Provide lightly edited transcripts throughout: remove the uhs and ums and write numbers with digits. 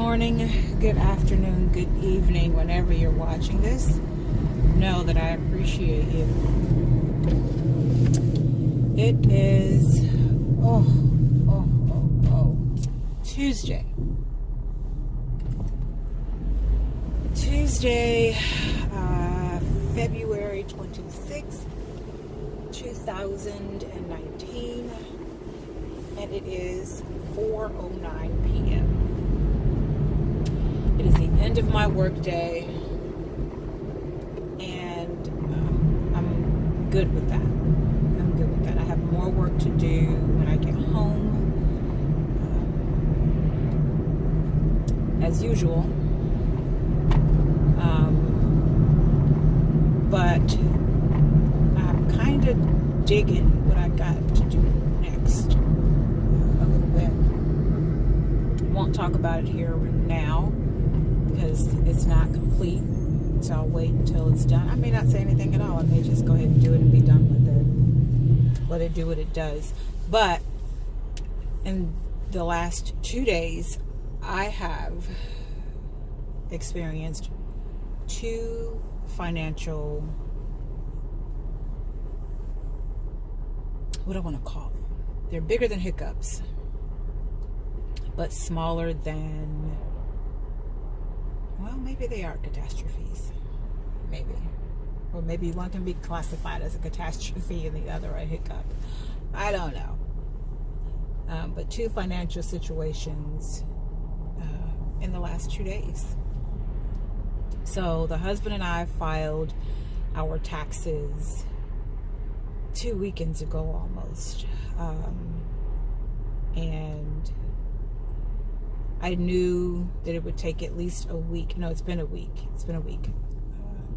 morning, good afternoon, good evening, whenever you're watching this. Know that I appreciate you. It is, Tuesday. February 26th, 2019, and it is 4:09 p.m. It is the end of my work day, and I'm good with that. I have more work to do when I get home, as usual. But I'm kind of digging what I got to do next a little bit. Won't talk about it here now because it's not complete, so I'll wait until it's done. I may not say anything at all. I may just go ahead and do it and be done with it. Let it do what it does. But in the last 2 days, I have experienced two financial, what do I want to call them? They're bigger than hiccups, but smaller than, well, maybe they are catastrophes. Maybe. Or maybe one can be classified as a catastrophe and the other a hiccup. I don't know. But two financial situations in the last 2 days. So the husband and I filed our taxes 2 weekends ago almost. And I knew that it would take at least a week. No, it's been a week.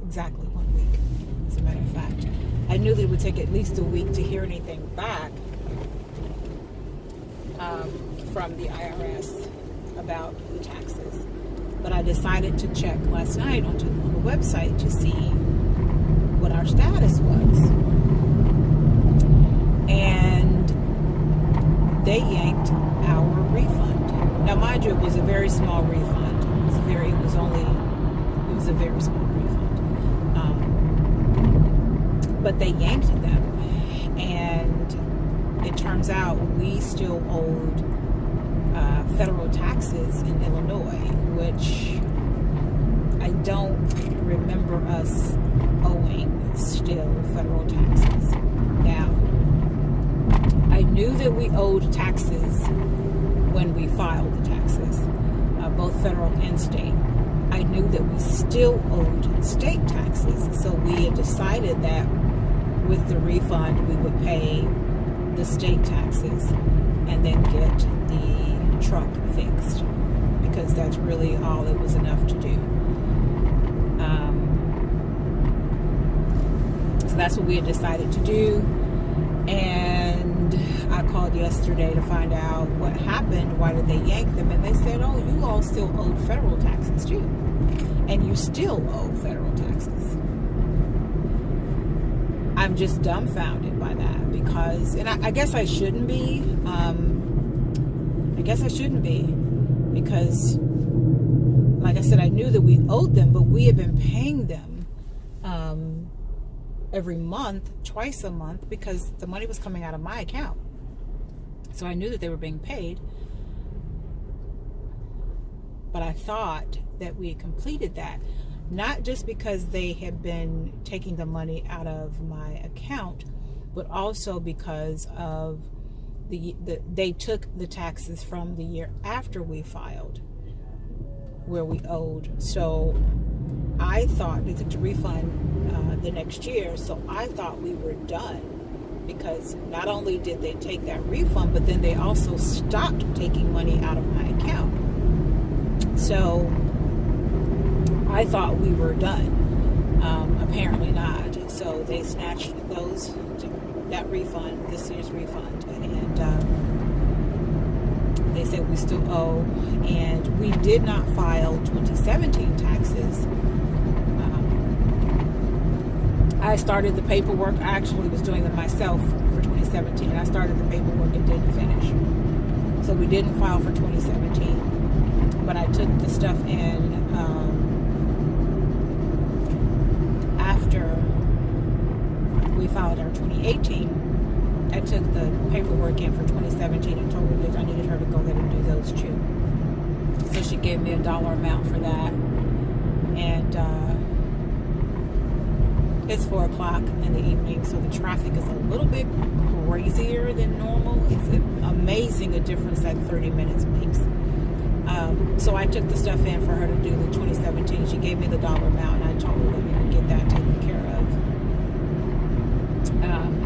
Exactly 1 week, as a matter of fact. I knew that it would take at least a week to hear anything back from the IRS about the taxes. But I decided to check last night on the website to see what our status was. And they yanked our refund. Now, mind you, it was a very small refund. It was a very small refund. But they yanked them. And it turns out we still owed federal taxes in Illinois, which I don't remember us owing still federal taxes. Now, I knew that we owed taxes when we filed the taxes, both federal and state. I knew that we still owed state taxes, so we had decided that with the refund we would pay the state taxes and then get the truck fixed, because that's really all it was enough to do. So that's what we had decided to do, and I called yesterday to find out what happened. Why did they yank them? And they said, oh, you all still owed federal taxes too, and you still owe federal taxes. I'm just dumbfounded by that, because, and I guess I shouldn't be. Because, like I said, I knew that we owed them, but we had been paying them every month, twice a month, because the money was coming out of my account. So I knew that they were being paid. But I thought that we had completed that, not just because they had been taking the money out of my account, but also because of they took the taxes from the year after we filed, where we owed. So I thought they took the refund the next year, so I thought we were done, because not only did they take that refund, but then they also stopped taking money out of my account. So I thought we were done. Apparently not. So they snatched that refund, this year's refund, and they said we still owe, and we did not file 2017 taxes. I started the paperwork. I actually was doing them myself for 2017. I started the paperwork and didn't finish. So we didn't file for 2017. but I took the stuff in after we filed our 2018. I took the paperwork in for 2017 and told her that I needed her to go ahead and do those too. So she gave me a dollar amount for that. And it's 4 o'clock in the evening, so the traffic is a little bit crazier than normal. It's amazing a difference that 30 minutes makes. So I took the stuff in for her to do the 2017. She gave me the dollar amount, and I told her that we would get that taken care of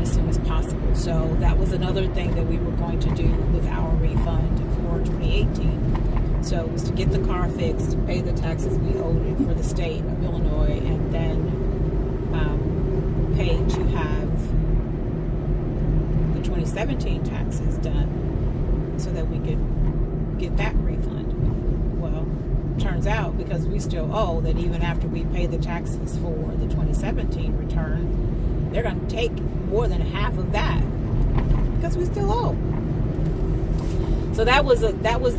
as soon as possible. So that was another thing that we were going to do with our refund for 2018. So it was to get the car fixed, pay the taxes we owed it for the state of Illinois, and then pay to have the 2017 taxes done so that we could get that refund. Well, turns out because we still owe, that even after we pay the taxes for the 2017 return, they're going to take more than half of that because we still owe. So that was the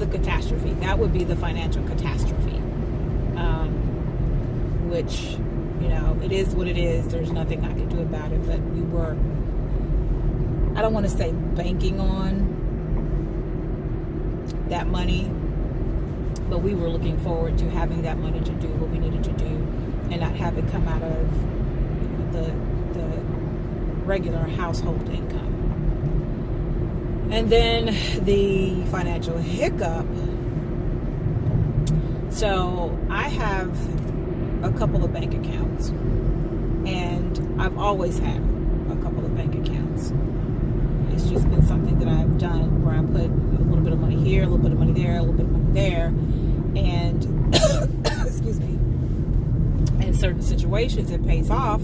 catastrophe. That would be the financial catastrophe, which, you know, it is what it is. There's nothing I can do about it. But we were, I don't want to say banking on that money, but we were looking forward to having that money to do what we needed to do and not have it come out of, you know, the regular household income. And then the financial hiccup. So I have a couple of bank accounts, and I've always had a couple of bank accounts. It's just been something that I've done where I put a little bit of money here, a little bit of money there, a little bit of money there, and excuse me, in certain situations it pays off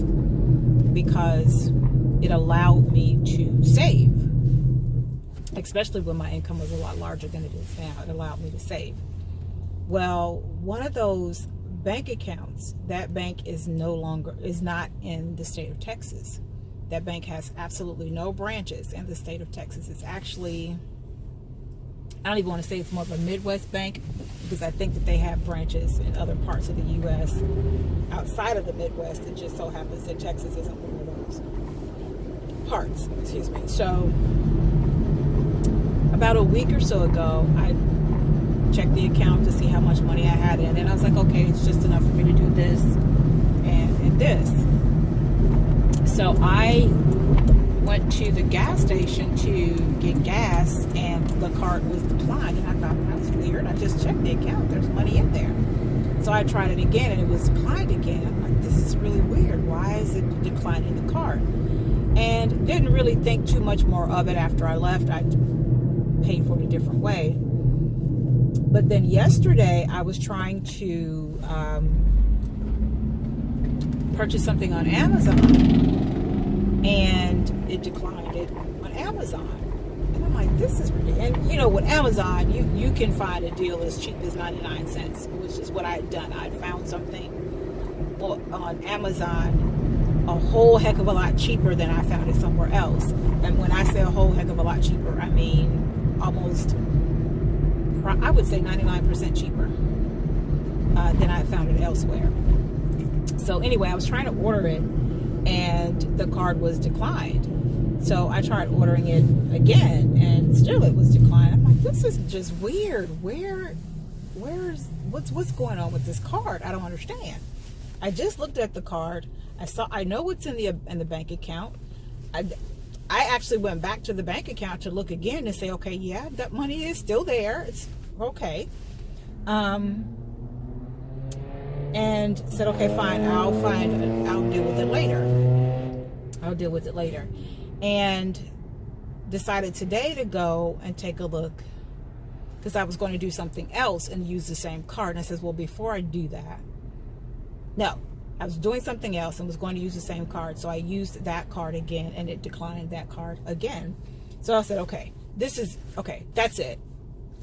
because it allowed me to save, especially when my income was a lot larger than it is now. It allowed me to save. Well, one of those bank accounts, that bank is not in the state of Texas. That bank has absolutely no branches in the state of Texas. It's actually, I don't even want to say it's more of a Midwest bank, because I think that they have branches in other parts of the U.S. outside of the Midwest. It just so happens that Texas isn't one of those parts, excuse me. So about a week or so ago, I checked the account to see how much money I had in, and I was like, okay, it's just enough for me to do this and this. So I went to the gas station to get gas, and the card was declined, and I thought, that's weird. I just checked the account, there's money in there. So I tried it again, and it was declined again. I'm like, this is really weird. Why is it declining the card? And didn't really think too much more of it after I left. I paid for it a different way. But then yesterday I was trying to purchase something on Amazon, and it declined it on Amazon. And I'm like, this is ridiculous. And you know, with Amazon, you can find a deal as cheap as 99 cents, which is what I had done. I found something on Amazon a whole heck of a lot cheaper than I found it somewhere else. And when I say a whole heck of a lot cheaper, I mean almost, I would say 99% cheaper than I found it elsewhere. So anyway, I was trying to order it, and the card was declined. So I tried ordering it again, and still it was declined. I'm like, this is just weird. What's going on with this card? I don't understand. I just looked at the card. I know what's in the bank account. I actually went back to the bank account to look again and say, okay, yeah, that money is still there. It's okay. And said, okay, fine, I'll deal with it later. I'll deal with it later. And decided today to go and take a look, because I was going to do something else and use the same card. And I says, well, before I do that, no, I was doing something else and was going to use the same card. So I used that card again, and it declined that card again. So I said, okay, that's it.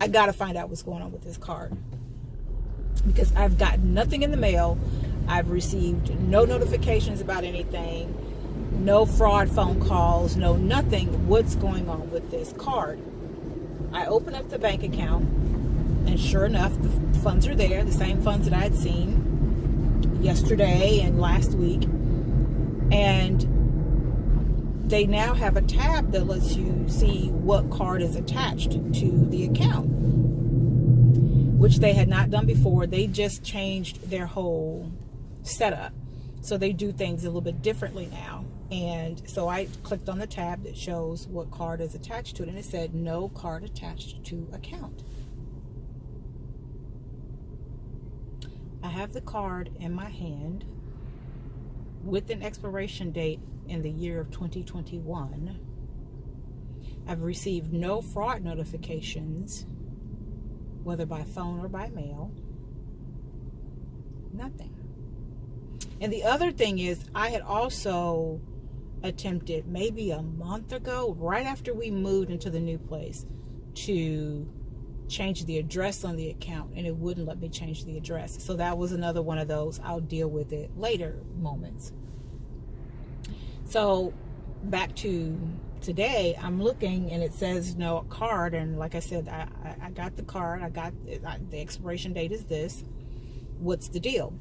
I got to find out what's going on with this card, because I've gotten nothing in the mail. I've received no notifications about anything, no fraud phone calls, no nothing. What's going on with this card? I open up the bank account, And sure enough, the funds are there, the same funds that I had seen yesterday and last week. And they now have a tab that lets you see what card is attached to the account, which they had not done before. They just changed their whole setup. So they do things a little bit differently now. And so I clicked on the tab that shows what card is attached to it, and it said no card attached to account. I have the card in my hand with an expiration date in the year of 2021. I've received no fraud notifications, whether by phone or by mail. Nothing. And the other thing is, I had also attempted maybe a month ago, right after we moved into the new place, to change the address on the account, and it wouldn't let me change the address. So that was another one of those I'll deal with it later moments. So back to today, I'm looking and it says no card, and like I said, I got the card, the expiration date is this. What's the deal?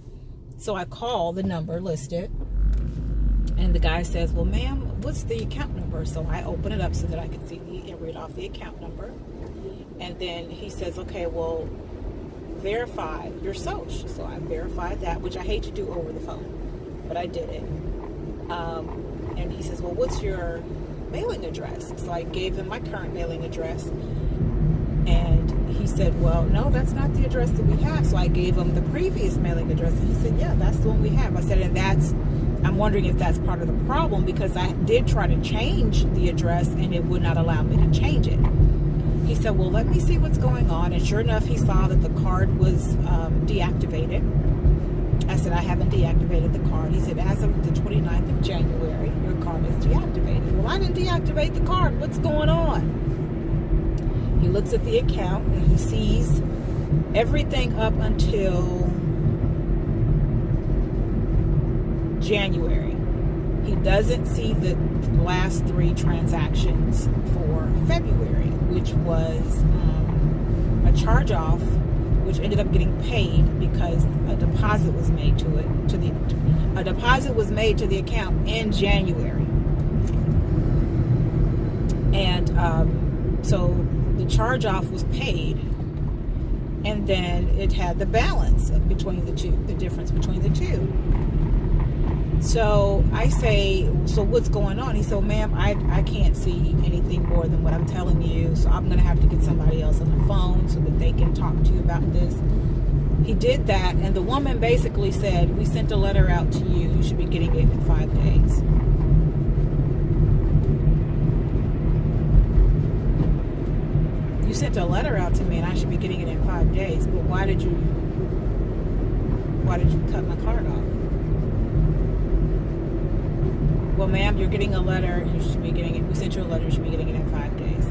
So I call the number listed, and the guy says, well, ma'am, what's the account number? So I open it up so that I can see and read off the account number. And then he says, okay, well, verify your social. So I verified that, which I hate to do over the phone, but I did it. And he says, well, what's your mailing address? So I gave him my current mailing address. And he said, well, no, that's not the address that we have. So I gave him the previous mailing address. And he said, yeah, that's the one we have. I said, I'm wondering if that's part of the problem, because I did try to change the address and it would not allow me to change it. He said, well, let me see what's going on. And sure enough, he saw that the card was deactivated. I said, I haven't deactivated the card. He said, as of the 29th of January, your card is deactivated. Well, I didn't deactivate the card. What's going on? He looks at the account and he sees everything up until January. He doesn't see the last 3 transactions for February, which was a charge-off, which ended up getting paid because a deposit was made to the account in January. And so the charge-off was paid, and then it had the balance between the two, the difference between the two. So I say, so what's going on? He said, ma'am, I can't see anything more than what I'm telling you, so I'm going to have to get somebody else on the phone so that they can talk to you about this. He did that, and the woman basically said, we sent a letter out to you. You should be getting it in 5 days. You sent a letter out to me, and I should be getting it in 5 days, but why did you cut my card off? Well, ma'am, you're getting a letter. You should be getting it. We sent you a letter. You should be getting it in 5 days.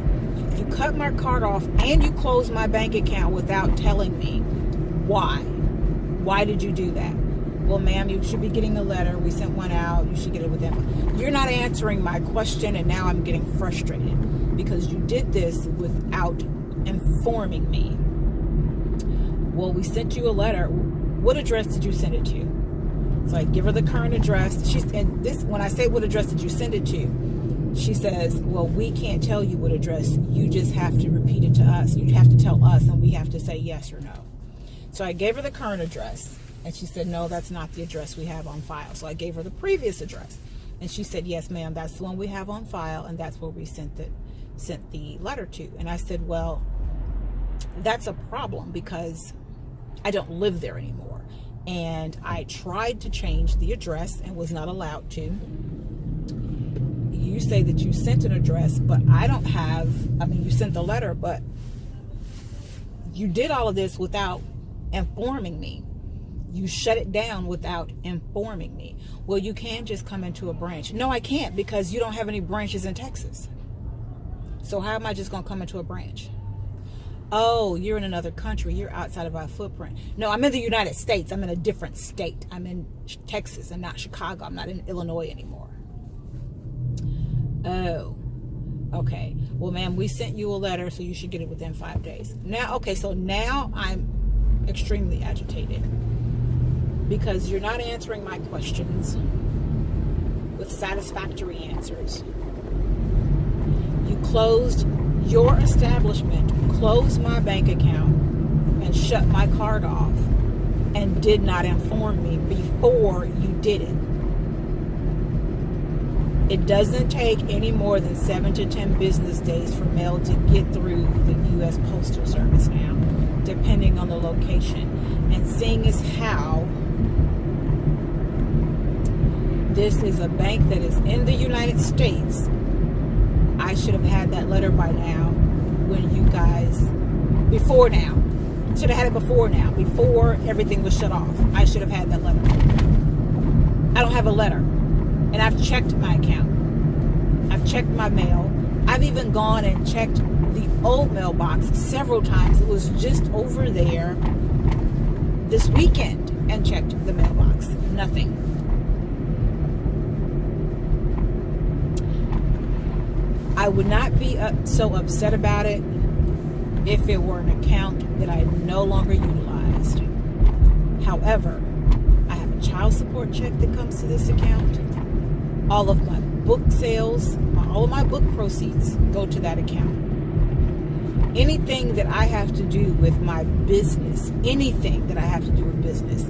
You cut my card off and you closed my bank account without telling me. Why? Why did you do that? Well, ma'am, you should be getting a letter. We sent one out. You should get it within. You're not answering my question, and now I'm getting frustrated because you did this without informing me. Well, we sent you a letter. What address did you send it to? So I give her the current address. When I say, what address did you send it to? She says, well, we can't tell you what address. You just have to repeat it to us. You have to tell us, and we have to say yes or no. So I gave her the current address, and she said, no, that's not the address we have on file. So I gave her the previous address, and she said, yes, ma'am, that's the one we have on file, and that's where we sent the letter to. And I said, well, that's a problem because I don't live there anymore. And I tried to change the address and was not allowed to. You say that you sent an address, but you sent the letter, but you did all of this without informing me. You shut it down without informing me. Well, you can just come into a branch. No, I can't, because you don't have any branches in Texas. So how am I just going to come into a branch? Oh, you're in another country. You're outside of our footprint. No, I'm in the United States. I'm in a different state. I'm in Texas and not Chicago. I'm not in Illinois anymore. Oh, Okay, well, ma'am, we sent you a letter, so you should get it within 5 days. Now, okay, so now I'm extremely agitated because you're not answering my questions with satisfactory answers. You closed your establishment, closed my bank account, and shut my card off, and did not inform me before you did it. It doesn't take any more than 7 to 10 business days for mail to get through the U.S. Postal Service now, depending on the location. And seeing as how this is a bank that is in the United States, I should have had that letter by now when you guys, before now. Should have had it before now, before everything was shut off. I should have had that letter. I don't have a letter. And I've checked my account. I've checked my mail. I've even gone and checked the old mailbox several times. It was just over there this weekend and checked the mailbox. Nothing. I would not be so upset about it if it were an account that I no longer utilized. However, I have a child support check that comes to this account. All of my book sales, all of my book proceeds go to that account. Anything that I have to do with my business, anything that I have to do with business,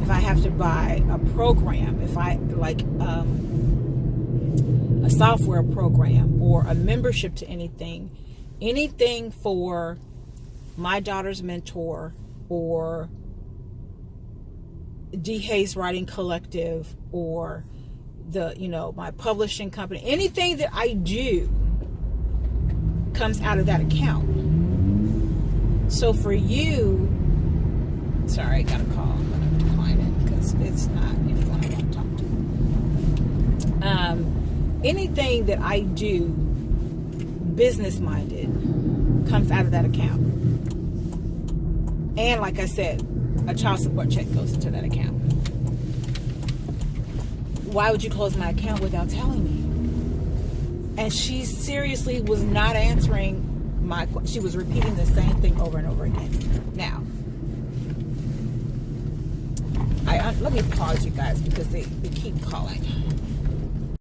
if I have to buy a program, if I like a software program or a membership to anything for My Daughter's Mentor or D. Hayes Writing Collective or my publishing company, anything that I do comes out of that account. So for you, sorry, I got a call. I'm going to decline it because it's not anyone I want to talk to. Anything that I do business-minded comes out of that account. And like I said, a child support check goes into that account. Why would you close my account without telling me? And she seriously was not answering she was repeating the same thing over and over again. Now, let me pause you guys because they keep calling.